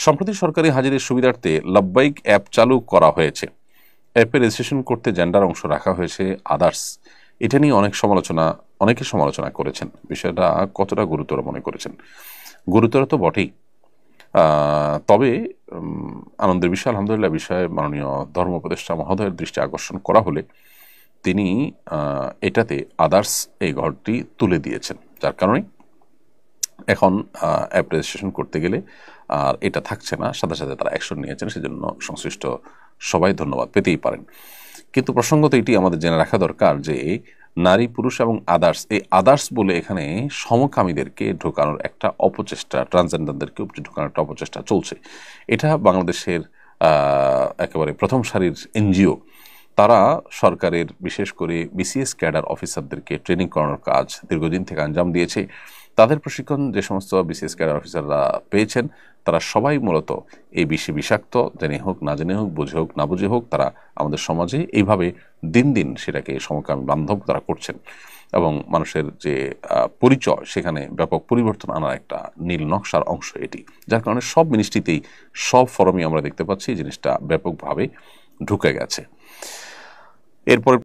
সম্প্রতি সরকারি হাজিরের সুবিধার্থে লাব্বাইক অ্যাপ চালু করা হয়েছে। অ্যাপে রেজিস্ট্রেশন করতে জেন্ডার অংশ রাখা হয়েছে আদার্স। এটা নিয়ে অনেকে সমালোচনা করেছেন। বিষয়টা কতটা গুরুতর মনে করেছেন? গুরুতর তো বটেই। তবে আনন্দের বিষয়, আলহামদুলিল্লাহ, বিষয়ে মাননীয় ধর্ম উপদেষ্টা মহোদয়ের দৃষ্টি আকর্ষণ করা হলে তিনি এটাতে আদার্স এই ঘরটি তুলে দিয়েছেন, যার কারণে এখন অ্যাপ রেজিস্ট্রেশন করতে গেলে আর এটা থাকছে না। সাথে সাথে তারা অ্যাকশন নিয়েছেন, সেজন্য সংশ্লিষ্ট সবাই ধন্যবাদ পেতেই পারেন। কিন্তু প্রসঙ্গত এটি আমাদের জেনে রাখা দরকার যে নারী, পুরুষ এবং আদার্স, এই আদার্স বলে এখানে সমকামীদেরকে ঢোকানোর একটা অপচেষ্টা, ট্রান্সজেন্ডারদেরকে ঢোকানোর একটা অপচেষ্টা চলছে। এটা বাংলাদেশের একেবারে প্রথম সারির এনজিও, তারা সরকারের বিশেষ করে বিসিএস ক্যাডার অফিসারদেরকে ট্রেনিং করানোর কাজ দীর্ঘদিন থেকে আঞ্জাম দিয়েছে। তাদের প্রশিক্ষণ যে সমস্ত বিসিএস ক্যাডার অফিসাররা পেয়েছেন, তারা সবাই মূলত এই বিষাক্ত, জেনে হোক না জেনে হোক, বুঝে হোক না বুঝে হোক, তারা আমাদের সমাজে এইভাবে দিন দিন সেটাকে সমকামী বান্ধব তারা করছেন এবং মানুষের যে পরিচয়, সেখানে ব্যাপক পরিবর্তন আনার একটা নীল নকশার অংশ এটি। যার কারণে সব মিনিস্ট্রিতেই, সব ফরমে আমরা দেখতে পাচ্ছি জিনিসটা ব্যাপকভাবে ঢুকে গেছে। এরপর